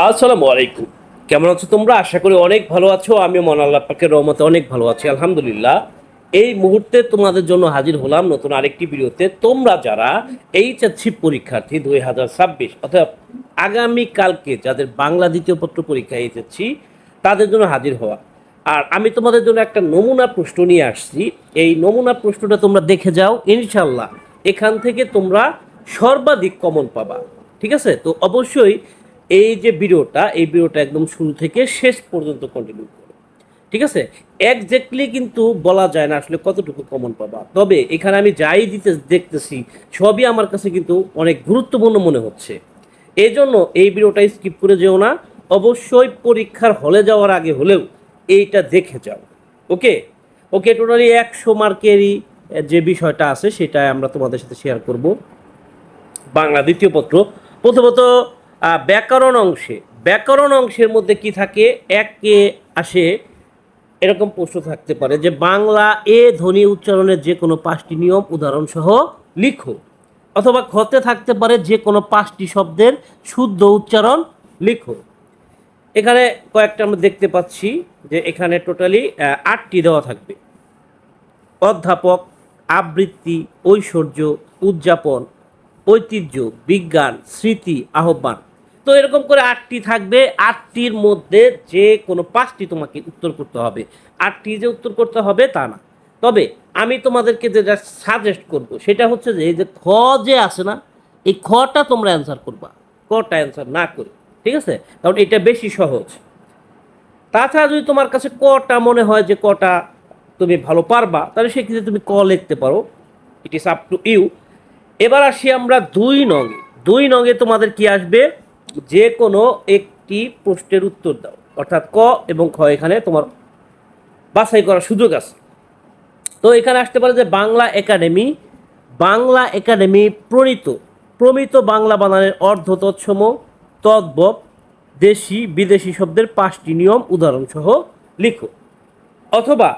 আসসালামু আলাইকুম। কেমন আছো তোমরা? আশা করি অনেক ভালো আছো। আমিও মহান আল্লাহ পাকের রহমতে অনেক ভালো আছি, আলহামদুলিল্লাহ। এই মুহূর্তে তোমাদের জন্য হাজির হলাম নতুন আরেকটি ভিডিওতে। তোমরা যারা এইচএসসি পরীক্ষার্থী 2026 অর্থাৎ আগামীকালকে যাদের বাংলা দ্বিতীয় পত্র পরীক্ষা এইচএসসি, তাদের জন্য হাজির হওয়া। আর আমি তোমাদের জন্য একটা নমুনা প্রশ্ন নিয়ে আসছি। এই নমুনা প্রশ্নটা তোমরা দেখে যাও, ইনশাল্লাহ এখান থেকে তোমরা সর্বাধিক কমন পাবা। ঠিক আছে? তো অবশ্যই এই ভিডিওটা একদম শুরু থেকে শেষ পর্যন্ত কন্টিনিউ করো। ঠিক আছে? একজ্যাক্টলি কিন্তু বলা যায় না আসলে কতটুকু কমন পাবা, তবে এখানে আমি যাই দেখতেছি সবই আমার কাছে কিন্তু অনেক গুরুত্বপূর্ণ মনে হচ্ছে। এই জন্য এই ভিডিওটা স্কিপ করে যেও না, অবশ্যই পরীক্ষার হলে যাওয়ার আগে হলেও এইটা দেখে যাও। ওকে ওকে, টোটালি 100 মার্কেরই যে বিষয়টা আছে সেটা আমরা তোমাদের সাথে শেয়ার করব। বাংলা দ্বিতীয় পত্র, প্রথমত ব্যাকরণ অংশের মধ্যে কি থাকে? একে আসে এরকম প্রশ্ন থাকতে পারে যে বাংলা ধ্বনি উচ্চারণের যে কোনো 5টি নিয়ম উদাহরণসহ লিখো, অথবা খতে থাকতে পারে যে কোনো 5টি শব্দের শুদ্ধ উচ্চারণ লিখো। এখানে কয়েকটা আমরা দেখতে পাচ্ছি যে এখানে টোটালি 8টি দেওয়া থাকবে: অধ্যাপক, আবৃত্তি, ঐশ্বর্য, উদযাপন, ঐতিহ্য, বিজ্ঞান, স্মৃতি, আহ্বান। তো এরকম করে 8টি থাকবে। 8টির মধ্যে যে কোনো 5টি তোমাকে উত্তর করতে হবে। 8টি যে উত্তর করতে হবে তা না, তবে আমি তোমাদেরকে যেটা সাজেস্ট করব সেটা হচ্ছে যে এই যে খ যে আছে না, এই খটা তোমরা অ্যান্সার করবা, কটা অ্যান্সার না করে। ঠিক আছে? কারণ এটা বেশি সহজ। তাছাড়া যদি তোমার কাছে কটা মনে হয় যে কটা তুমি ভালো পারবা, তাহলে সেক্ষেত্রে তুমি ক লিখতে পারো। ইট ইস আপ টু ইউ। এবার আসি আমরা 2 নঙে। 2 নঙে তোমাদের কি আসবে? যে কোনো একটি প্রশ্নের উত্তর দাও, অর্থাৎ ক এবং খ এখানে তোমার বাছাই করার সুযোগ আছে। তো এখানে আসতে পারে যে বাংলা একাডেমি প্রমিত বাংলা বানানের অর্ধ তৎসম তদ্ভব দেশি বিদেশি শব্দের 5টি নিয়ম উদাহরণসহ লিখো। অথবা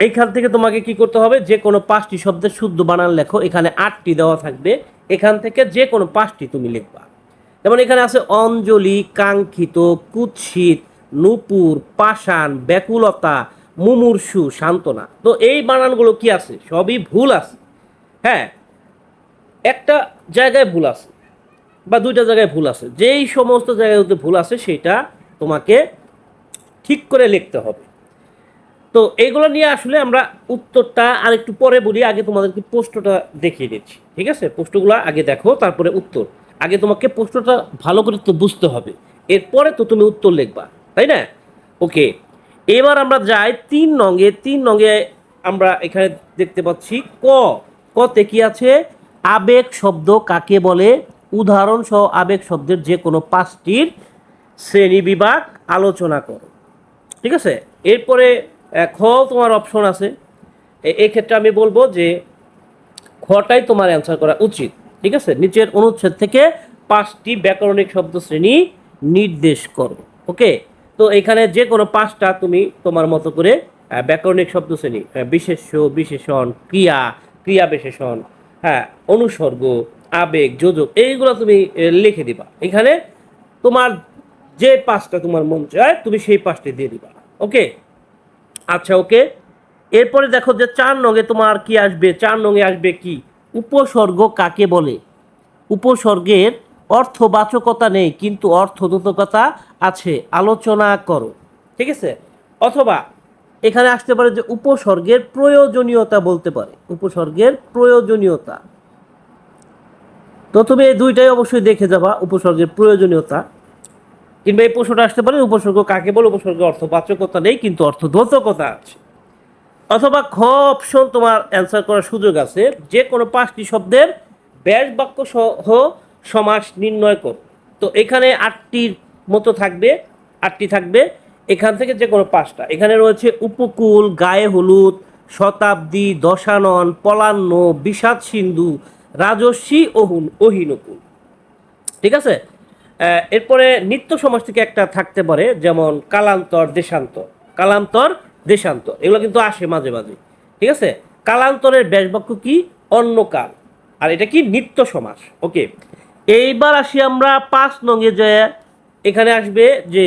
এইখান থেকে তোমাকে কি করতে হবে? যে কোনো 5টি শব্দের শুদ্ধ বানান লেখো। এখানে 8টি দেওয়া থাকবে, এখান থেকে যে কোনো 5টি তুমি লিখবা। যেমন এখানে আছে অঞ্জলি, কাঙ্ক্ষিত, কুৎসিত, নূপুর, পাষাণ, ব্যাকুলতা, মুমূর্ষু, সান্ত্বনা। তো এই বানানগুলো কি আছে? সবই ভুল আছে। হ্যাঁ, একটা জায়গায় ভুল আছে বা 2টা জায়গায় ভুল আছে। যেই সমস্ত জায়গায় ভুল আছে সেটা তোমাকে ঠিক করে লিখতে হবে। তো এইগুলো নিয়ে আসলে আমরা উত্তরটা আর একটু পরে বলি, আগে তোমাদেরকে প্রশ্নটা দেখিয়ে দিচ্ছি। ঠিক আছে? প্রশ্নগুলো আগে দেখো, তারপরে উত্তর। আগে তোমাকে প্রশ্নটা ভালো করে তো বুঝতে হবে, এরপরে তো তুমি উত্তর লিখবা, তাই না? ওকে, এবার আমরা যাই 3 নঙে। 3 নঙে আমরা এখানে দেখতে পাচ্ছি ক। কতে কি আছে? আবেগ শব্দ কাকে বলে? উদাহরণ সহ আবেগ শব্দের যে কোনো 5টির শ্রেণী বিভাগ আলোচনা করো। ঠিক আছে? এরপরে খ তোমার অপশন আছে। এক্ষেত্রে আমি বলবো যে খটাই তোমার অ্যান্সার করা উচিত। ঠিক আছে? নিচের অনুচ্ছেদ থেকে 5টি ব্যাকরণিক শব্দ শ্রেণী নির্দেশ করো। ওকে, তো এখানে যে কোনো 5টা তুমি তোমার মতো করে ব্যাকরণিক শব্দ শ্রেণী, বিশেষ্য, বিশেষণ, ক্রিয়া, ক্রিয়া বিশেষণ, হ্যাঁ, অনুসর্গ, আবেগ, যোজক, এইগুলো তুমি লিখে দিবা। এখানে তোমার যে 5টা তোমার মন চায় তুমি সেই 5টি দিয়ে দিবা। ওকে, আচ্ছা, ওকে। এরপরে দেখো যে 4 নঙে তোমার কি আসবে? 4 নঙে আসবে কি? উপসর্গ কাকে বলে? উপসর্গের অর্থবাচকতা নেই কিন্তু অর্থবোধকতা আছে, আলোচনা করো। ঠিক আছে? অথবা এখানে আসতে পারে যে উপসর্গের প্রয়োজনীয়তা বলতে পারে, উপসর্গের প্রয়োজনীয়তা। তো তুমি এই 2টাই অবশ্যই দেখে যাবা, উপসর্গের প্রয়োজনীয়তা। কিংবা এই প্রশ্নটা আসতে পারে উপসর্গ কাকে বলে? উপসর্গের অর্থবাচকতা নেই কিন্তু অর্থবোধকতা আছে। অথবা খ অপশন তোমার অ্যান্সার করার সুযোগ আছে, যে কোনো 5টি শব্দের ব্যাস বাক্য সহ সমাস নির্ণয় কর। তো এখানে 8টির মতো থাকবে, 8টি থাকবে। এখান থেকে যে কোনো 5টা। এখানে রয়েছে উপকূল, গায়ে হলুদ, শতাব্দী, দশানন, পলান্ন, বিষাদ সিন্ধু, রাজস্বী, অহিনকুল। ঠিক আছে? এরপরে নিত্য সমাজ থেকে একটা থাকতে পারে, যেমন কালান্তর, দেশান্তর। কালান্তর, দেশান্তর এগুলো কিন্তু আসে মাঝে মাঝে। ঠিক আছে? কালান্তরের ব্যাসবাক্য কি? অন্যকাল। আর এটা কি? নিত্য সমাস। ওকে, এইবার আসি আমরা 5 নঙে যে এখানে আসবে যে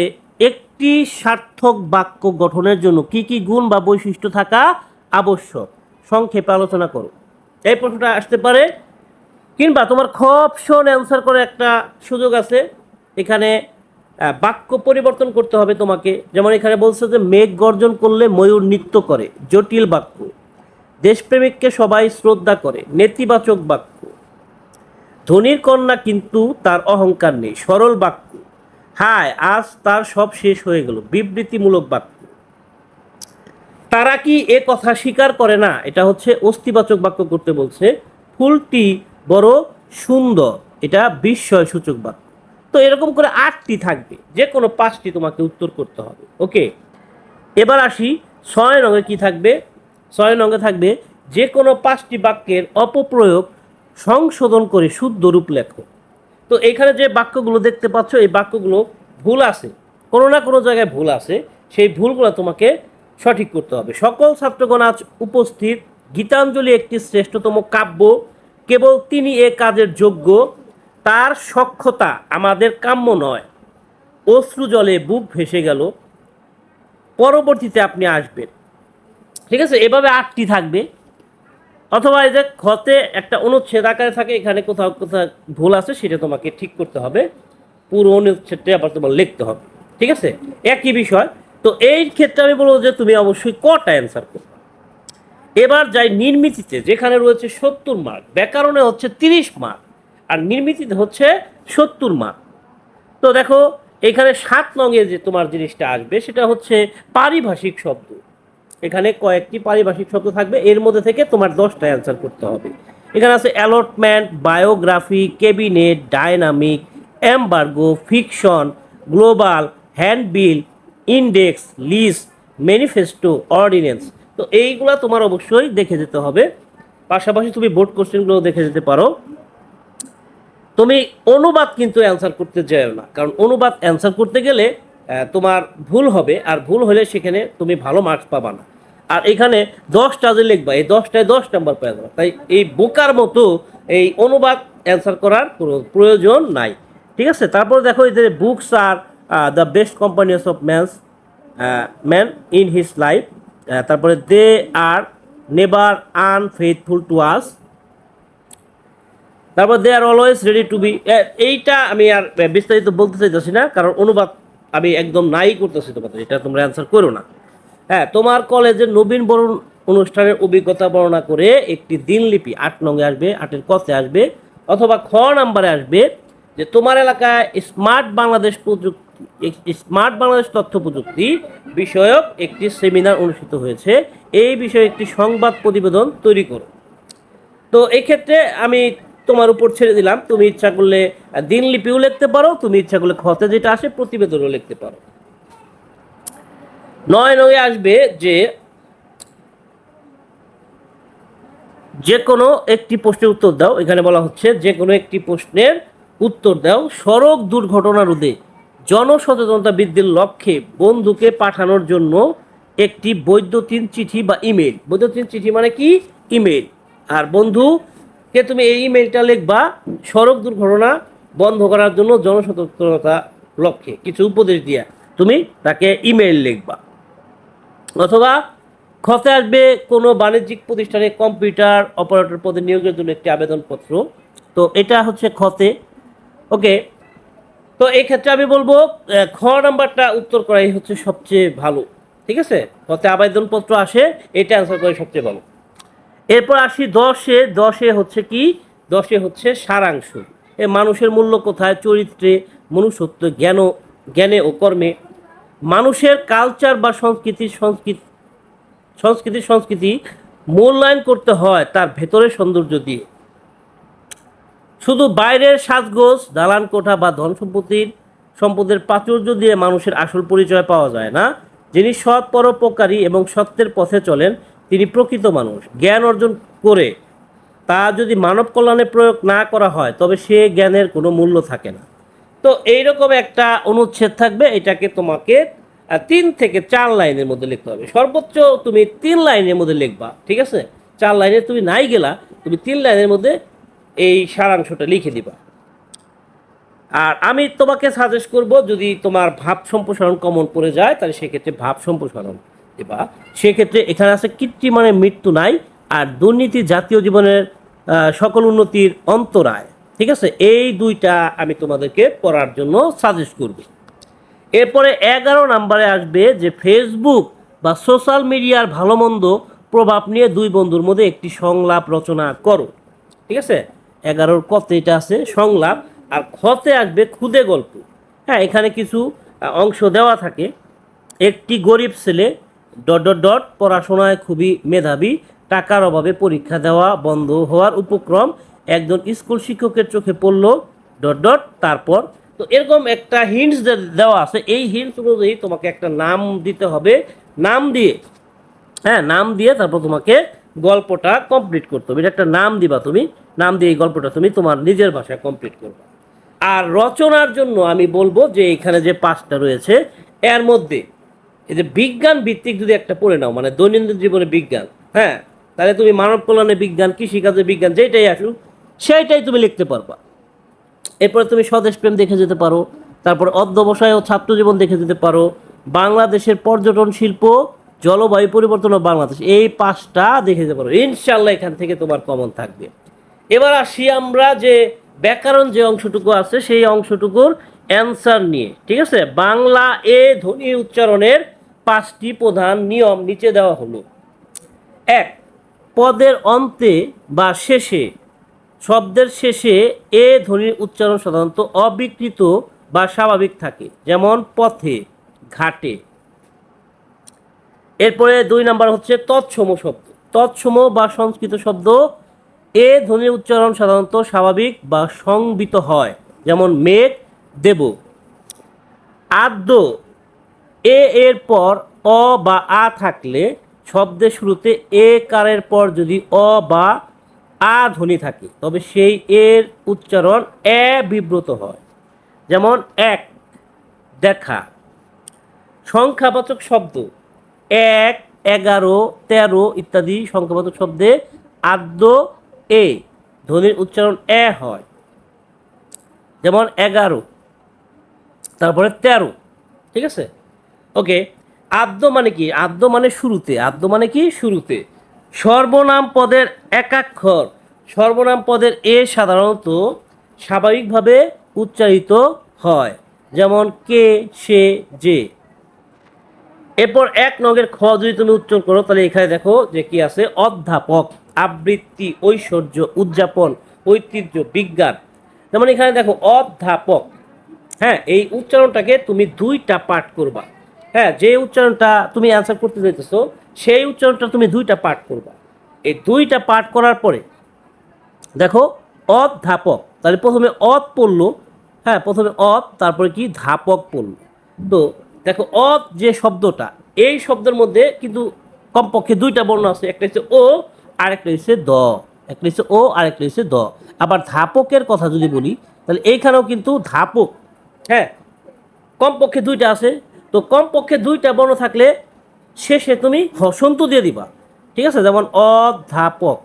একটি সার্থক বাক্য গঠনের জন্য কি কি গুণ বা বৈশিষ্ট্য থাকা আবশ্যক, সংক্ষেপে আলোচনা করো। এই প্রশ্নটা আসতে পারে। কিংবা তোমার খ অপশন অ্যান্সার করে একটা সুযোগ আছে। এখানে বাক্য পরিবর্তন করতে হবে তোমাকে। যেমন এখানে বলছে যে মেঘ গর্জন করলে ময়ূর নৃত্য করে, জটিল বাক্য। দেশপ্রেমিককে সবাই শ্রদ্ধা করে, নেতিবাচক বাক্য। ধনীর কন্যা কিন্তু তার অহংকার নেই, সরল বাক্য। হায় আজ তার সব শেষ হয়ে গেল, বিবৃতিমূলক বাক্য। তারা কি এ কথা স্বীকার করে না, এটা হচ্ছে অস্তিবাচক বাক্য করতে বলছে। ফুলটি বড় সুন্দর, এটা বিস্ময় সূচক বাক্য। তো এরকম করে 8টি থাকবে, যে কোনো 5টি তোমাকে উত্তর করতে হবে। ওকে, এবার আসি 6 নঙে কি থাকবে। 6 নঙে থাকবে যে কোনো 5টি বাক্যের অপপ্রয়োগ সংশোধন করে শুদ্ধ রূপ লেখো। তো এখানে যে বাক্যগুলো দেখতে পাচ্ছ, এই বাক্যগুলো ভুল আছে, কোনো না কোনো জায়গায় ভুল আছে। সেই ভুলগুলো তোমাকে সঠিক করতে হবে। সকল ছাত্রগণ আজ উপস্থিত। গীতাঞ্জলি একটি শ্রেষ্ঠতম কাব্য, কেবল তিনি এ কাজের যোগ্য, তার সক্ষতা আমাদের কাম্য নয়। অশ্রু জলে বুক ভেসে গেল, পরবর্তীতে আপনি আসবেন। ঠিক আছে, এভাবে 8টি থাকবে। অথবা এই যে খতে একটা অনুচ্ছেদ আকারে থাকে, এখানে কোথাও কোথাও ভুল আছে, সেটা তোমাকে ঠিক করতে হবে। পুরো অনুচ্ছেদটা আবার তোমার লিখতে হবে। ঠিক আছে, একই বিষয়। তো এই ক্ষেত্রে আমি বলবো যে তুমি অবশ্যই কটা অ্যান্সার করবে। এবার যাই নির্মিতিতে, যেখানে রয়েছে 70 মার্ক। ব্যাকরণে হচ্ছে 30 মার্ক, আর নির্মিতিতে হচ্ছে 70 মার্ক। তো দেখো এখানে 7 নঙে যে তোমার জিনিসটা আসবে সেটা হচ্ছে পারিভাষিক শব্দ। এখানে কয়েকটি পারিভাষিক শব্দ থাকবে, এর মধ্যে থেকে তোমার 10টা অ্যান্সার করতে হবে। এখানে আছে allotment, biography, cabinet, dynamic, embargo, fiction, global, handbill, index, list, manifesto, ordinance. তো এইগুলা তোমার অবশ্যই দেখে যেতে হবে। পাশাপাশি তুমি বোর্ড কোশ্চেনগুলো দেখে যেতে পারো। তুমি অনুবাদ কিন্তু অ্যান্সার করতে যাও না, কারণ অনুবাদ অ্যান্সার করতে গেলে তোমার ভুল হবে, আর ভুল হলে সেখানে তুমি ভালো মার্কস পাবা না। আর এখানে 10টা যে লিখবা, এই 10টায় 10 নাম্বার পেয়ে যাবে। তাই এই বোকার মতো এই অনুবাদ অ্যান্সার করার কোনো প্রয়োজন নাই। ঠিক আছে, তারপর দেখো এই যে books are the best companions of man in his life. তারপরে দে আর নেভার আনফেথফুল টু আস। তারপর দে are always ready to B. এইটা আমি আর বিস্তারিত বলতে চাইতেছি না, কারণ অনুবাদ আমি একদম নাই করতেছি তোমাদের, এটা তোমরা অ্যান্সার করো না। হ্যাঁ, তোমার কলেজের নবীন বরণ অনুষ্ঠানের অভিজ্ঞতা বর্ণনা করে একটি দিনলিপি 8 নঙে আসবে, 8-এর কতে আসবে। অথবা খ নাম্বারে আসবে যে তোমার এলাকায় স্মার্ট বাংলাদেশ তথ্য প্রযুক্তি বিষয়ক একটি সেমিনার অনুষ্ঠিত হয়েছে, এই বিষয়ে একটি সংবাদ প্রতিবেদন তৈরি করো। তো এই ক্ষেত্রে আমি তোমার উপর ছেড়ে দিলাম, তুমি ইচ্ছা করলে দিনলিপিও লিখতে পারো, তুমি ইচ্ছা করলে খতে যেটা আসে প্রতিবেদনও লিখতে পারো। 9 নঙে আসবে যে যে কোনো একটি প্রশ্নের উত্তর দাও। এখানে বলা হচ্ছে যে কোনো একটি প্রশ্নের উত্তর দাও। সড়ক দুর্ঘটনা রোধে জনসচেতনতা বৃদ্ধির লক্ষ্যে বন্ধুকে পাঠানোর জন্য একটি বৈদ্যুতিন চিঠি বা ইমেল। বৈদ্যুতিন চিঠি মানে কি? ইমেল। আর বন্ধুকে তুমি এই ইমেলটা লিখবা সড়ক দুর্ঘটনা বন্ধ করার জন্য জনসচেতনতা লক্ষ্যে কিছু উপদেশ দিয়া তুমি তাকে ইমেল লিখবা। অথবা খতে আসবে কোনো বাণিজ্যিক প্রতিষ্ঠানে কম্পিউটার অপারেটর পদে নিয়োগের জন্য একটি আবেদনপত্র। তো এটা হচ্ছে খতে। ওকে, তো এই ক্ষেত্রে আমি বলবো খ নাম্বারটা উত্তর করাই হচ্ছে সবচেয়ে ভালো। ঠিক আছে, খতে আবেদনপত্র আসে, এটা অ্যান্সার করাই সবচেয়ে ভালো। এরপর আসি 10-এ। 10-এ হচ্ছে কি? 10-এ হচ্ছে সারাংশ। এ মানুষের মূল্য কোথায়? চরিত্রে, মনুষ্যত্ব, জ্ঞানে ও কর্মে। মানুষের কালচার বা সংস্কৃতি মূল্যায়ন করতে হয় তার ভেতরের সৌন্দর্য দিয়ে। শুধু বাইরের সাজগোজ, দালান কোঠা বা ধন সম্পদের প্রাচুর্য দিয়ে মানুষের আসল পরিচয় পাওয়া যায় না। যিনি সৎ পরোপকারী এবং সত্যের পথে চলেন তিনি প্রকৃত মানুষ। জ্ঞান অর্জন করে তা যদি মানব কল্যাণে প্রয়োগ না করা হয় তবে সে জ্ঞানের কোনো মূল্য থাকে না। তো এইরকম একটা অনুচ্ছেদ থাকবে, এটাকে তোমাকে 3 থেকে 4 লাইনের মধ্যে লিখতে হবে। সর্বোচ্চ তুমি 3 লাইনের মধ্যে লিখবা। ঠিক আছে, 4 লাইনে তুমি নাই গেলা, তুমি 3 লাইনের মধ্যে এই সারাংশটা লিখে দিবা। আর আমি তোমাকে সাজেস্ট করব, যদি তোমার ভাব সম্প্রসারণ কমন পড়ে যায় তাহলে সেক্ষেত্রে ভাব সম্প্রসারণ দেবা। সেক্ষেত্রে এখানে আছে কৃত্রিমানের মৃত্যু নাই আর দুর্নীতি জাতীয় জীবনের সকল উন্নতির অন্তরায়। ঠিক আছে, এই দুইটা আমি তোমাদেরকে পড়ার জন্য সাজেস্ট করব। এরপরে 11 নম্বরে আসবে যে ফেসবুক বা সোশ্যাল মিডিয়ার ভালো মন্দ প্রভাব নিয়ে দুই বন্ধুর মধ্যে একটি সংলাপ রচনা করো। ঠিক আছে, 11-র কতে এটা আছে সংলাপ, আর খতে আসবে খুদে গল্প। হ্যাঁ, এখানে কিছু অংশ দেওয়া থাকে। একটি গরিব ছেলে ডট ডট ডট পড়াশোনায় খুবই মেধাবী, টাকার অভাবে পরীক্ষা দেওয়া বন্ধ হওয়ার উপক্রম, একজন স্কুল শিক্ষকের চোখে পড়ল ডট ডট। তারপর তো এরকম একটা হিন্টস দেওয়া আছে, এই হিন্টস অনুযায়ী তোমাকে একটা নাম দিতে হবে। নাম দিয়ে, হ্যাঁ, নাম দিয়ে তারপর তোমাকে গল্পটা কমপ্লিট করতে হবে। এটা একটা নাম দিবা তুমি, নাম দিয়ে এই গল্পটা তুমি তোমার নিজের ভাষায় কমপ্লিট করবে। আর রচনার জন্য আমি বলবো যে এখানে যে 5টা রয়েছে এর মধ্যে এই যে বিজ্ঞান ভিত্তিক যদি একটা পড়ে নাও, মানে দৈনন্দিন জীবনে বিজ্ঞান, হ্যাঁ, তাহলে তুমি মানব কল্যাণে বিজ্ঞান, কৃষিকাজে বিজ্ঞান, যেটাই আসুক সেইটাই তুমি লিখতে পারবা। এরপরে তুমি স্বদেশ প্রেম দেখে যেতে পারো, তারপর অধ্যবসায় ও ছাত্র জীবন দেখে যেতে পারো, বাংলাদেশের পর্যটন শিল্প, জলবায়ু পরিবর্তন ও বাংলাদেশ, এই 5টা দেখে যেতে পারো। ইনশাল্লাহ এখান থেকে তোমার কমন থাকবে। এবার আসি আমরা যে ব্যাকরণ যে অংশটুকু আছে সেই অংশটুকুর অ্যান্সার নিয়ে। ঠিক আছে, বাংলা এ ধ্বনি উচ্চারণের 5টি প্রধান নিয়ম নিচে দেওয়া হলো। 1, পদের অন্তে বা শেষে, শব্দের শেষে এ ধ্বনির উচ্চারণ সাধারণত অবিকৃত বা স্বাভাবিক থাকে, যেমন পথে, ঘাটে। এরপরে 2 নাম্বার হচ্ছে তৎসম শব্দ। তৎসম বা সংস্কৃত শব্দ এ ধ্বনির উচ্চারণ সাধারণত স্বাভাবিক বা সংবিত হয়, যেমন মেঘ, দেব। আদ্য এ এর পর অ বা আ থাকলে, শব্দের শুরুতে এ কারের পর যদি অ বা আ ধ্বনি থাকে তবে সেই এর উচ্চারণ এ বিব্রত হয়, যেমন এক, দেখা। সংখ্যাবাচক শব্দ 1, 11, 13 ইত্যাদি সংখ্যাবাচক শব্দে আদ্য এ ধ্বনির উচ্চারণ এ হয়, যেমন 11, তারপরে 13। ঠিক আছে, ওকে। আদ্য মানে কি? আদ্য মানে শুরুতে। আদ্য মানে কি? শুরুতে। সর্বনাম পদের একাক্ষর, সর্বনাম পদের এ সাধারণত স্বাভাবিকভাবে উচ্চারিত হয়, যেমন কে, সে, যে। এরপর 1 নং খ যদি তুমি উচ্চারণ করো তাহলে এখানে দেখো যে কি আছে, অধ্যাপক, আবৃত্তি, ঐশ্বর্য, উদযাপন, ঐতিহ্য, বিজ্ঞান। যেমন এখানে দেখো অধ্যাপক, হ্যাঁ, এই উচ্চারণটাকে তুমি 2টা পাঠ করবা। হ্যাঁ, যে উচ্চারণটা তুমি অ্যান্সার করতে চাইতেছো সেই উচ্চারণটা তুমি 2টা পাঠ করবা। এই 2টা পাঠ করার পরে দেখো অধ্যাপক, তাহলে প্রথমে অত পড়লো, হ্যাঁ, প্রথমে অত, তারপরে কি ধাপক পড়লো। তো দেখো অত যে শব্দটা, এই শব্দের মধ্যে কিন্তু কমপক্ষে 2টা বর্ণ আছে, একটা হচ্ছে ও আর একটা হচ্ছে দ, একটা হচ্ছে ও আর একটা হচ্ছে দ। আবার ধাপকের কথা যদি বলি তাহলে এইখানেও কিন্তু ধাপক, হ্যাঁ, কমপক্ষে 2টা আছে। তো কমপক্ষে 2টা বর্ণ থাকলে শেষে তুমি হসন্ত দিয়ে দিবা। ঠিক আছে, যেমন অধ্যাপক,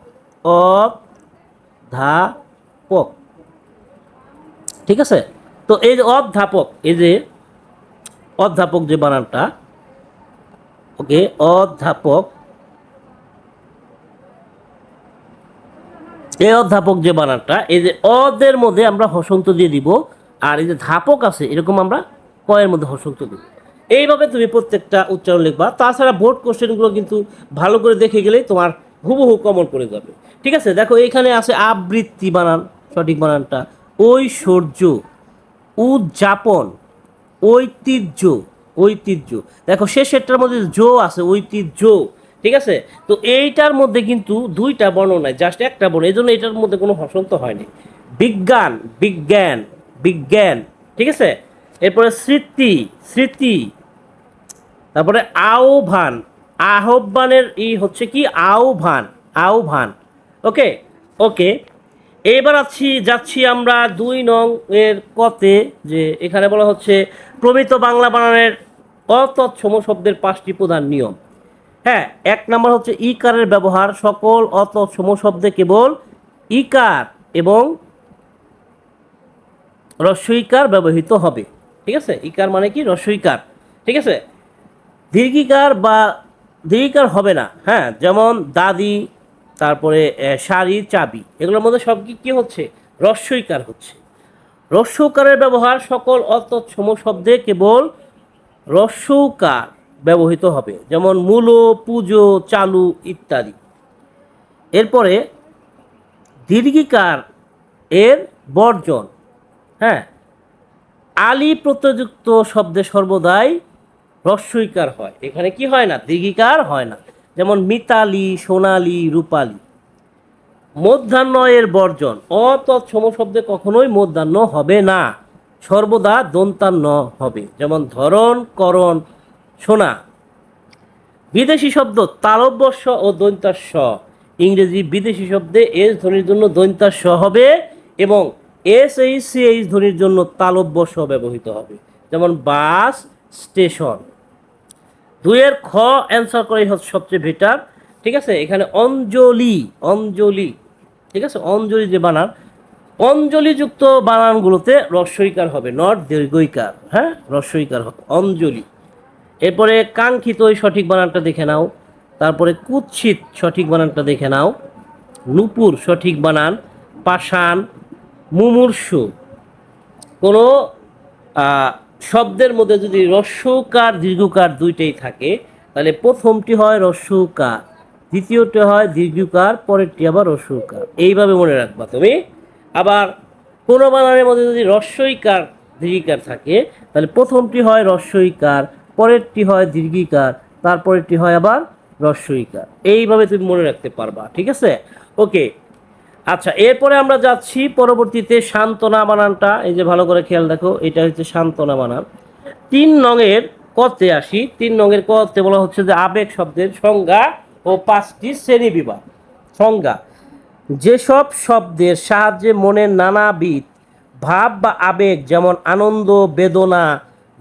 অধ্যাপক। ঠিক আছে, তো এই যে অধ্যাপক, এই যে অধ্যাপক যে বানানটা, ওকে, অধ্যাপক, এই অধ্যাপক যে বানানটা, এই যে অদের মধ্যে আমরা হসন্ত দিয়ে দিব, আর এই যে ধাপক আছে এরকম আমরা কয়ের মধ্যে হসন্ত দিব। এইভাবে তুমি প্রত্যেকটা উচ্চারণ লিখবা। তাছাড়া বোর্ড কোশ্চেনগুলো কিন্তু ভালো করে দেখে গেলেই তোমার হুবহু কমন পড়ে যাবে। ঠিক আছে, দেখো এখানে আছে আবৃত্তি বানান, সঠিক বানানটা, ঐশ্বর্য, উদযাপন, ঐতিহ্য, ঐতিহ্য। দেখো শেষেরটার মধ্যে জো আছে, ঐতিহ্য। ঠিক আছে, তো এইটার মধ্যে কিন্তু 2টা বর্ণ নাই, জাস্ট একটা বর্ণ, এই জন্য এটার মধ্যে কোনো হসন্ত হয়নি। বিজ্ঞান, বিজ্ঞান, বিজ্ঞান। ঠিক আছে, এরপরে স্মৃতি, স্মৃতি, তারপরে আহ্বান, আহ্বানের হচ্ছে কি আহ্বান, আহ্বান। ওকে, ওকে। এবার যাচ্ছি আমরা 2 নং এর কতে, যে এখানে বলা হচ্ছে প্রমিত বাংলা বানানের অতৎসম শব্দের 5টি প্রধান নিয়ম। হ্যাঁ, 1 নাম্বার হচ্ছে ইকারের ব্যবহার, সকল অতৎসম শব্দে কেবল ইকার এবং রস্বইকার ব্যবহৃত হবে। ঠিক আছে, ইকার মানে কি রস্বইকার। ঠিক আছে, দীর্ঘিকার বা দীর্ঘিকার হবে না। হ্যাঁ, যেমন দাদি, তারপরে শাড়ি, চাবি, এগুলোর মধ্যে সব কি কি হচ্ছে, রস্বইকার হচ্ছে। রস্যকারের ব্যবহার সকল অতৎসম শব্দে কেবল রস্যকার ব্যবহৃত হবে, যেমন মূলো, পুজো, চালু ইত্যাদি। এরপরে দীর্ঘিকার এর বর্জন। হ্যাঁ, আলি প্রত্যযুক্ত শব্দে সর্বদাই রস্যইকার হয়, এখানে কি হয় না, দীর্ঘিকার হয় না, যেমন মিতালি, সোনালি, রূপালি। মধ্যাহ্ন এর বর্জন, অতৎসম শব্দে কখনোই মধ্যাহ্ন হবে না, সর্বদা দন্তান্ন হবে, যেমন ধরন, করণ, সোনা। বিদেশি শব্দ তালব্যস্য ও দন্তাস্য, ইংরেজি বিদেশি শব্দে এস ধ্বনির জন্য দন্তাস্য হবে এবং এস এইচ সি এইচ ধ্বনির জন্য তালব্যস্য ব্যবহৃত হবে, যেমন বাস, স্টেশন। দুইয়ের খ অ্যান্সার করাই হচ্ছে সবচেয়ে বেটার। ঠিক আছে, এখানে অঞ্জলি, অঞ্জলি, ঠিক আছে, অঞ্জলি যে বানান, অঞ্জলিযুক্ত বানানগুলোতে রস্যইকার হবে, নট দীর্ঘইকার। হ্যাঁ, রস্যইকার হবে অঞ্জলি। এরপরে কাঙ্ক্ষিত ওই সঠিক বানানটা দেখে নাও, তারপরে কুৎসিত সঠিক বানানটা দেখে নাও, নূপুর সঠিক বানান, পাষাণ, মুমূর্ষু। কোনো শব্দের মধ্যে যদি রস্যকার দীর্ঘকার দুইটাই থাকে, তাহলে প্রথমটি হয় রস্যকার, দ্বিতীয়টি হয় দীর্ঘকার, পরেরটি আবার রস্যকার। এইভাবে মনে রাখবা তুমি। আবার কোনো বানানের মধ্যে যদি রস্যইকার দীর্ঘিকার থাকে, তাহলে প্রথমটি হয় রস্যইকার, পরেরটি হয় দীর্ঘিকার, তারপরেরটি হয় আবার রস্যইকার। এইভাবে তুমি মনে রাখতে পারবা। ঠিক আছে, ওকে। আচ্ছা, এরপরে আমরা যাচ্ছি পরবর্তীতে সান্ত্বনা বানানটা। এই যে ভালো করে খেয়াল দেখো, এটা হচ্ছে সান্ত্বনা বানান। 3 নংয়ের কতে আসি। 3 নংয়ের কতে বলা হচ্ছে যে আবেগ শব্দের সংজ্ঞা ও 5টি শ্রেণী বিভাগ। সংজ্ঞা: যেসব শব্দের সাহায্যে মনের নানাবিধ ভাব বা আবেগ, যেমন আনন্দ, বেদনা,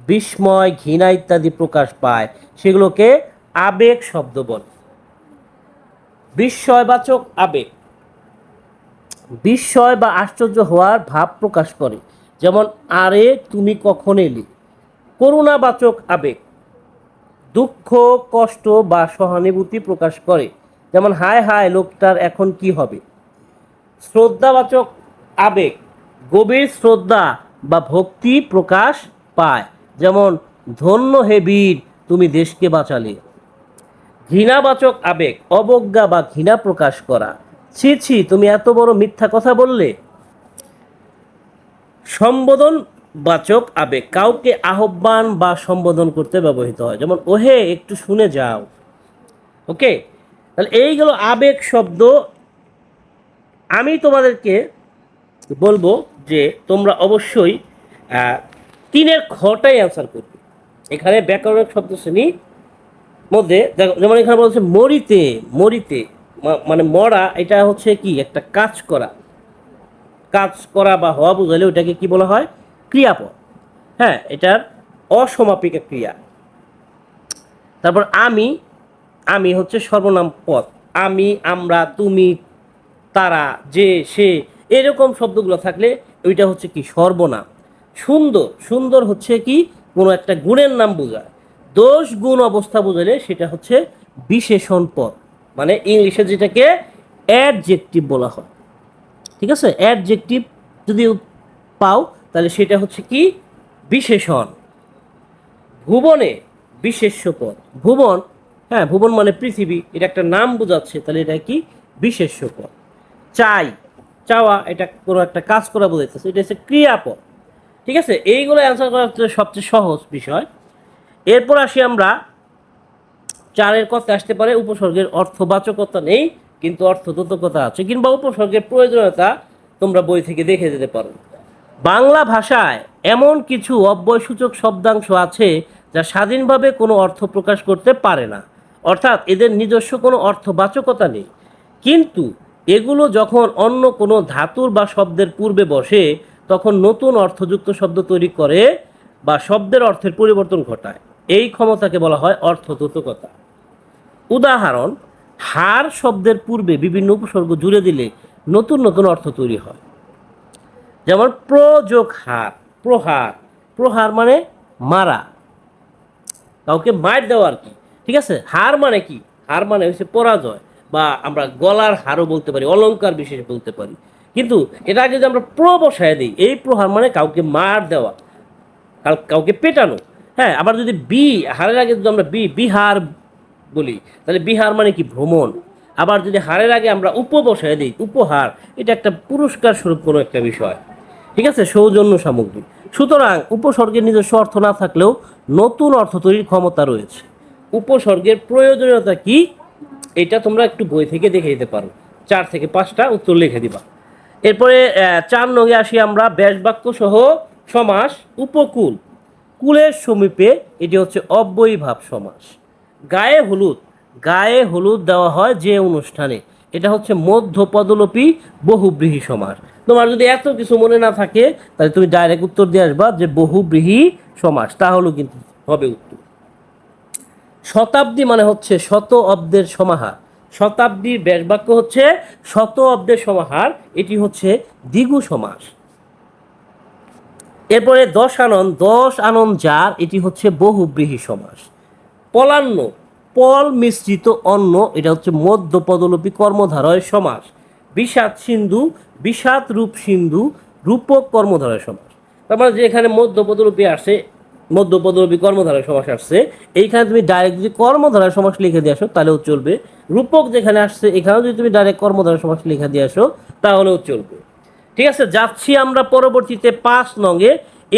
বিস্ময়, ঘৃণা ইত্যাদি প্রকাশ পায়, সেগুলোকে আবেগ শব্দ বলে। বিস্ময়বাচক আবেগ বিস্ময় বা আশ্চর্য হওয়ার ভাব প্রকাশ করে, যেমন আরে তুমি কখন এলি। করুণাবাচক আবেগ দুঃখ, কষ্ট বা সহানুভূতি প্রকাশ করে, যেমন হায় হায় লোকটার এখন কি হবে। শ্রদ্ধাবাচক আবেগ গভীর শ্রদ্ধা বা ভক্তি প্রকাশ পায়, যেমন ধন্য হে বীর, তুমি দেশকে বাঁচালে। ঘৃণাবাচক আবেগ অবজ্ঞা বা ঘৃণা প্রকাশ করা, ছি ছি তুমি এত বড় মিথ্যা কথা বললে। সম্বোধন বাচক আবেগ কাউকে আহ্বান বা সম্বোধন করতে ব্যবহৃত হয়, যেমন ওহে একটু শুনে যাও। ওকে, তাহলে এইগুলো আবেগ শব্দ। আমি তোমাদেরকে বলবো যে তোমরা অবশ্যই 3-এর খটাই অ্যান্সার করবে। এখানে ব্যাকরণিক শব্দ শ্রেণী মধ্যে যেমন এখানে বলছে মরিতে, মরিতে মানে মরা, এটা হচ্ছে কি একটা কাজ করা, কাজ করা বা হওয়া বোঝালে ওটাকে কি বলা হয়, ক্রিয়াপদ। হ্যাঁ, এটার অসমাপিকা ক্রিয়া। তারপর আমি, আমি হচ্ছে সর্বনাম পদ, আমি, আমরা, তুমি, তারা, যে, সে, এরকম শব্দগুলো থাকলে ওইটা হচ্ছে কি সর্বনাম। সুন্দর, সুন্দর হচ্ছে কি কোনো একটা গুণের নাম বোঝায়। দোষ, গুণ, অবস্থা বোঝালে সেটা হচ্ছে বিশেষণ পদ, মানে ইংলিশে যেটাকে অ্যাডজেক্টিভ বলা হয়। ঠিক আছে, অ্যাডজেক্টিভ যদি পাও তাহলে সেটা হচ্ছে কি বিশেষণ। ভুবনে বিশেষ্য পদ, ভুবন, হ্যাঁ ভুবন মানে পৃথিবী, এটা একটা নাম বোঝাচ্ছে, তাহলে এটা কি বিশেষ্য পদ। চাই, চাওয়া, এটা কোনো একটা কাজ করা বোঝাইতেছে, এটা হচ্ছে ক্রিয়াপদ। ঠিক আছে, এইগুলো অ্যান্সার করা হচ্ছে সবচেয়ে সহজ বিষয়। এরপর আসি আমরা 4-এর কথা আসতে পারে উপসর্গের অর্থবাচকতা নেই, কিন্তু অর্থদ্যোতকতা আছে, কিংবা উপসর্গের প্রয়োজনীয়তা তোমরা বই থেকে দেখে যেতে পারো। বাংলা ভাষায় এমন কিছু অব্যয়সূচক শব্দাংশ আছে যা স্বাধীনভাবে কোনো অর্থ প্রকাশ করতে পারে না, অর্থাৎ এদের নিজস্ব কোনো অর্থবাচকতা নেই, কিন্তু এগুলো যখন অন্য কোনো ধাতুর বা শব্দের পূর্বে বসে তখন নতুন অর্থযুক্ত শব্দ তৈরি করে বা শব্দের অর্থের পরিবর্তন ঘটায়। এই ক্ষমতাকে বলা হয় অর্থদ্যোতকতা। উদাহরণ: হার শব্দের পূর্বে বিভিন্ন উপসর্গ জুড়ে দিলে নতুন নতুন অর্থ তৈরি হয়। যেমন প্র যোগ হার, প্রহার। প্রহার মানে মারা, কাউকে মার দেওয়া আর কি। ঠিক আছে, হার মানে কি? হার মানে হচ্ছে পরাজয়, বা আমরা গলার হারও বলতে পারি, অলংকার বিশেষ বলতে পারি। কিন্তু এটা আগে যদি আমরা প্র বসায় দিই, এই প্রহার মানে কাউকে মার দেওয়া, কাউকে পেটানো। হ্যাঁ, আবার যদি বি, হারের আগে যদি আমরা বিহার বলি, তাহলে বিহার মানে কি? ভ্রমণ। আবার যদি হারের আগে আমরা বসায় দিই, উপহার, এটা একটা পুরস্কার স্বরূপ কোনো একটা বিষয়। ঠিক আছে, সৌজন্য সামগ্রী। সুতরাং উপসর্গের নিজস্ব অর্থ না থাকলেও নতুন অর্থ তৈরির ক্ষমতা রয়েছে। উপসর্গের প্রয়োজনীয়তা কি, এটা তোমরা একটু বই থেকে দেখে দিতে পারো। 4 থেকে 5টা উত্তর লিখে দিবা। এরপরে 4 নঙে আসি আমরা, ব্যাসবাক্য সহ সমাস। উপকূল, কুলের সমীপে, এটি হচ্ছে অব্যয়ীভাব সমাস। গায়ে হলুদ, গায়ে হলুদ দেওয়া হয় যে অনুষ্ঠানে, এটা হচ্ছে মধ্যপদলোপী বহুব্রীহি সমাস। তোমার যদি এত কিছু মনে না থাকে, তাহলে তুমি ডাইরেক্ট উত্তর দিয়ে আসবা যে বহুব্রীহি সমাস, তাহলেও কিন্তু হবে উত্তর। শতাব্দী মানে হচ্ছে শত অব্দের সমাহার। শতাব্দীর ব্যাসবাক্য হচ্ছে শত অব্দের সমাহার, এটি হচ্ছে দ্বিগু সমাস। এরপরে 10 আনন, 10 আনন যার, এটি হচ্ছে বহুব্রীহি সমাস। পলান্ন, পল মিশ্রিত অন্ন, এটা হচ্ছে মধ্যপদলোপী কর্মধারয় সমাস। বিষাদ সিন্ধু, বিষাদ রূপ সিন্ধু, রূপক কর্মধারয় সমাস। তার মানে যে এখানে মধ্যপদলোপী আসে, মধ্যপদলোপী কর্মধারয় সমাস আসছে, এইখানে তুমি ডাইরেক্ট যদি কর্মধারয় সমাস লিখে দিয়ে আসো তাহলেও চলবে। রূপক যেখানে আসছে, এখানেও যদি তুমি ডাইরেক্ট কর্মধারয় সমাস লিখে দিয়ে আসো তাহলেও চলবে। ঠিক আছে, যাচ্ছি আমরা পরবর্তীতে 5 নঙে।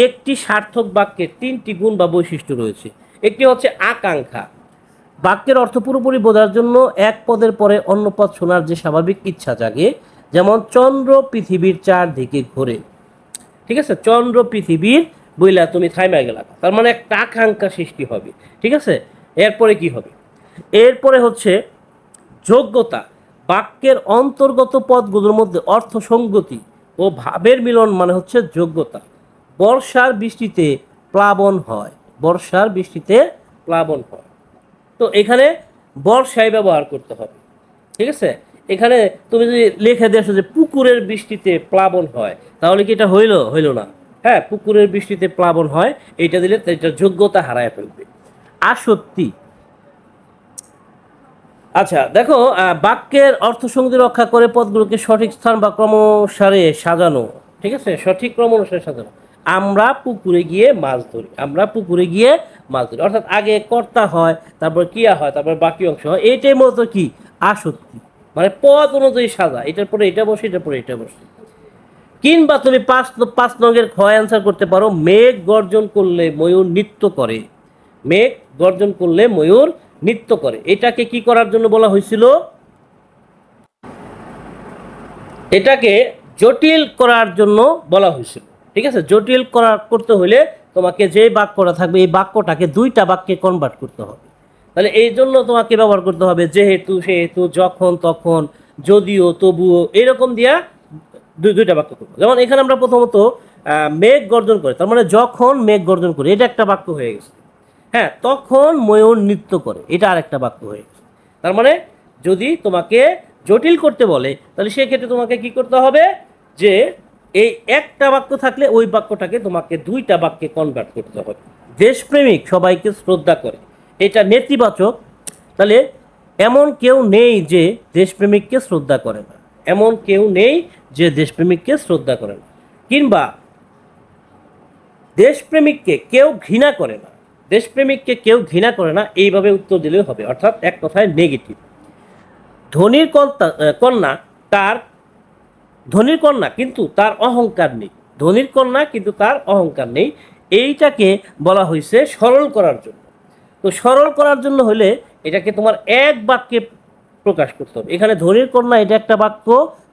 একটি সার্থক বাক্যের 3টি গুণ বা বৈশিষ্ট্য রয়েছে। একটি হচ্ছে আকাঙ্ক্ষা। বাক্যের অর্থ পুরোপুরি বোঝার জন্য এক পদের পরে অন্য পদ শোনার যে স্বাভাবিক ইচ্ছা জাগে, যেমন চন্দ্র পৃথিবীর চারদিকে ঘোরে। ঠিক আছে, চন্দ্র পৃথিবীর বইলা তুমি থাইমা গেলা, তার মানে একটা আকাঙ্ক্ষা সৃষ্টি হবে। ঠিক আছে, এরপরে কি হবে? এরপরে হচ্ছে যোগ্যতা। বাক্যের অন্তর্গত পদগুলোর মধ্যে অর্থ সঙ্গতি ও ভাবের মিলন মানে হচ্ছে যোগ্যতা। বর্ষার বৃষ্টিতে প্লাবন হয়, বর্ষার বৃষ্টিতে প্লাবন হয়। তো এখানে বর্ষায় ব্যবহার করতে হবে। ঠিক আছে, এখানে তুমি যদি লিখে দিয়ে আসো যে পুকুরের বৃষ্টিতে প্লাবন হয়, তাহলে কি এটা হইল না? হ্যাঁ, পুকুরের বৃষ্টিতে প্লাবন হয়, এইটা দিলে এটা যোগ্যতা হারায় ফেলবে। আসক্তি। আচ্ছা দেখো, বাক্যের অর্থ সঙ্গতি রক্ষা করে পদগুলোকে সঠিক স্থান বা ক্রমানুসারে সাজানো। ঠিক আছে, সঠিক ক্রম অনুসারে সাজানো। আমরা পুকুরে গিয়ে মাছ ধরি, আমরা পুকুরে গিয়ে মাছ ধরি, অর্থাৎ আগে কর্তা হয়, তারপর ক্রিয়া হয়, তারপর বাকি অংশ হয়। এইটাই মূলত কি? আসক্তি। মানে পদ অনুযায়ী সাজা, এটার পরে এটা বসে, এটার পরে এটা বসে। কিংবা তুমি 5 নঙের খ অ্যান্সার করতে পারো, মেঘ গর্জন করলে ময়ূর নৃত্য করে। মেঘ গর্জন করলে ময়ূর নৃত্য করে, এটাকে কি করার জন্য বলা হয়েছিল? এটাকে জটিল করার জন্য বলা হয়েছিল। ঠিক আছে, জটিল করতে হলে তোমাকে যে বাক্যটা থাকবে, এই বাক্যটাকে 2টা বাক্যে কনভার্ট করতে হবে। তাহলে এই জন্য তোমাকে ব্যবহার করতে হবে যেহেতু, সেহেতু, যখন, তখন, যদিও, তবুও, এরকম দিয়া 2টা বাক্য করবো। যেমন এখানে আমরা প্রথমত মেঘ গর্জন করে, তার মানে যখন মেঘ গর্জন করে, এটা একটা বাক্য হয়ে গেছে। হ্যাঁ, তখন ময়ূর নৃত্য করে, এটা আরেকটা বাক্য হয়ে গেছে। তার মানে যদি তোমাকে জটিল করতে বলে, তাহলে সেক্ষেত্রে তোমাকে কি করতে হবে, যে এই একটা বাক্য থাকলে ওই বাক্যটাকে তোমাকে 2টা বাক্যে কনভার্ট করতে হবে। দেশপ্রেমিক সবাইকে শ্রদ্ধা করে, এটা নেতিবাচক। তাহলে এমন কেউ নেই যে দেশপ্রেমিককে শ্রদ্ধা করে না, এমন কেউ নেই যে দেশপ্রেমিককে শ্রদ্ধা করে না। কিংবা দেশপ্রেমিককে কেউ ঘৃণা করে না, দেশপ্রেমিককে কেউ ঘৃণা করে না, এইভাবে উত্তর দিলেও হবে, অর্থাৎ এক কথায় নেগেটিভ। ধনীর কন্যা তার ধনীর কন্যা কিন্তু তার অহংকার নেই, ধনীর কন্যা কিন্তু তার অহংকার নেই, এইটাকে বলা হয়েছে সরল করার জন্য। তো সরল করার জন্য হলে এটাকে তোমার এক বাক্যে প্রকাশ করতে হবে। এখানে ধনীর কন্যা এটা একটা বাক্য,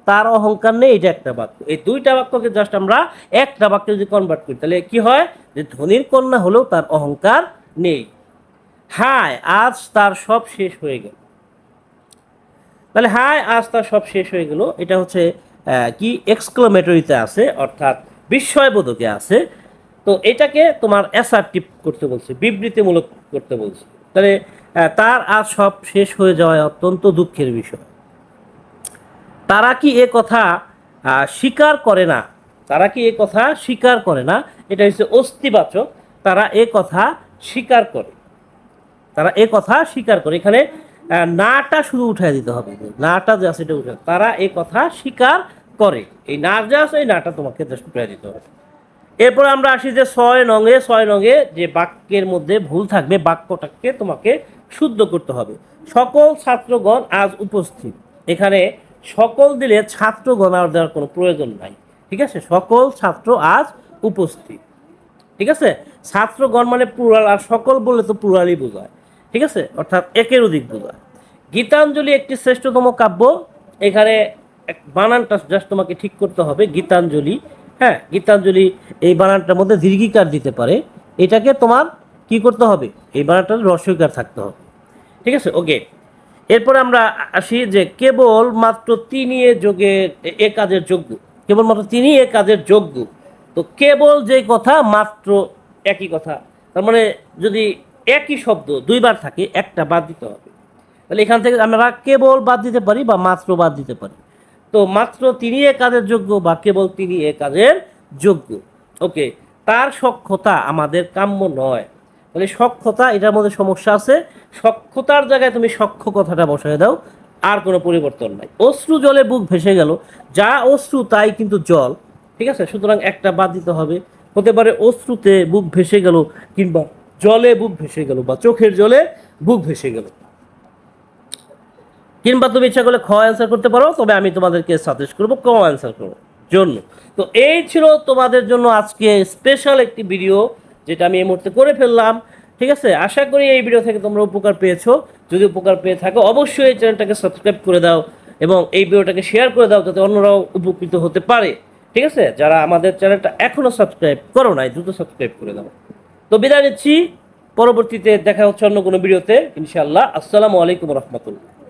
তার অহংকার নেই এটা একটা বাক্য, এই 2টা বাক্যকে জাস্ট আমরা একটা বাক্যে যদি কনভার্ট করি, তাহলে কি হয়, যে ধনীর কন্যা হলেও তার অহংকার নেই। হায় আজ তার সব শেষ হয়ে গেল। তাহলে হায় আজ তার সব শেষ হয়ে গেল, এটা হচ্ছে কি এক্সক্লেমেটরিতে আছে, অর্থাৎ বিস্ময়বোধকে আছে। তো এটাকে তোমার অ্যাসার্টিভ করতে বলছে, বিবৃতিমূলক করতে বলছে। তাহলে তার আজ সব শেষ হয়ে যাওয়ায় অত্যন্ত দুঃখের বিষয়। তারা কি এ কথা স্বীকার করে না? তারা কি এই কথা স্বীকার করে না, এটা হচ্ছে অস্তিবাচক। তারা এ কথা স্বীকার করে, তারা এ কথা স্বীকার করে। এখানে নাটা শুধু উঠাই দিতে হবে, নাটা যে আছে এটা উঠে, তারা এ কথা স্বীকার করে। এই না যা আছে এই নাটা তোমাকে জাস্ট উঠাই দিতে হবে। এরপর আমরা আসি যে 6 নঙে যে বাক্যের মধ্যে ভুল থাকবে, বাক্যটাকে তোমাকে শুদ্ধ করতে হবে। সকল ছাত্রগণ আজ উপস্থিত, এখানে সকল দিলে ছাত্রগণ আর দেওয়ার কোনো প্রয়োজন নাই, ঠিক আছে? সকল ছাত্র আজ উপস্থিত, ঠিক আছে? ছাত্রগণ মানে প্লুরাল, আর সকল বললে তো প্লুরালই বোঝায়, ঠিক আছে? অর্থাৎ একের অধিক বোঝায়। গীতাঞ্জলি একটি শ্রেষ্ঠতম কাব্য, এখানে বানানটা জাস্ট তোমাকে ঠিক করতে হবে, গীতাঞ্জলি। হ্যাঁ, গীতাঞ্জলি এই বানানটার মধ্যে দীর্ঘিকার দিতে পারে, এটাকে তোমার কি করতে হবে, এই বানানটার রস্বইকার থাকতে হবে, ঠিক আছে? ওকে, এরপরে আমরা আসি যে কেবল মাত্র তিনি এ যোগের এ কাজের যোগ্য, কেবলমাত্র তিনি এ কাজের যোগ্য। তো কেবল যে কথা, মাত্র একই কথা, তার মানে যদি একই শব্দ দুইবার থাকে একটা বাদ দিতে হবে। তাহলে এখান থেকে আমরা কেবল বাদ দিতে পারি বা মাত্র বাদ দিতে পারি। তো মাত্র তিনি এ কাজের যোগ্য বা কেবল তিনি এ কাজের যোগ্য। ওকে, তার সক্ষতা আমাদের কাম্য নয়। তাহলে সক্ষতা, এটার মধ্যে সমস্যা আছে, সক্ষতার জায়গায় তুমি সক্ষ কথাটা বসায় দাও, আর কোনো পরিবর্তন নাই। অশ্রু জলে বুক ভেসে গেল, যা অশ্রু তাই কিন্তু জল, ঠিক আছে? সুতরাং একটা বাদ দিতে হবে। হতে পারে অশ্রুতে বুক ভেসে গেল, কিংবা জলে বুক ভেসে গেল, বা চোখের জলে বুক ভেসে গেল। কিংবা তুমি ইচ্ছা করলে খ অ্যান্সার করতে পারো, তবে আমি তোমাদেরকে সাজেস্ট করবো ক অ্যান্সার করার জন্য। তো এই ছিল তোমাদের জন্য আজকে স্পেশাল একটি ভিডিও, যেটা আমি এই মুহূর্তে করে ফেললাম, ঠিক আছে? আশা করি এই ভিডিও থেকে তোমরা উপকার পেয়েছো। যদি উপকার পেয়ে থাকো অবশ্যই এই চ্যানেলটাকে সাবস্ক্রাইব করে দাও এবং এই ভিডিওটাকে শেয়ার করে দাও, যাতে অন্যরাও উপকৃত হতে পারে, ঠিক আছে? যারা আমাদের চ্যানেলটা এখনও সাবস্ক্রাইব করো নাই, দ্রুত সাবস্ক্রাইব করে দাও। তো বিদায় নিচ্ছি, পরবর্তীতে দেখা হচ্ছে অন্য কোনো ভিডিওতে ইনশাআল্লাহ। আসসালামু আলাইকুম রহমতুল্লাহ।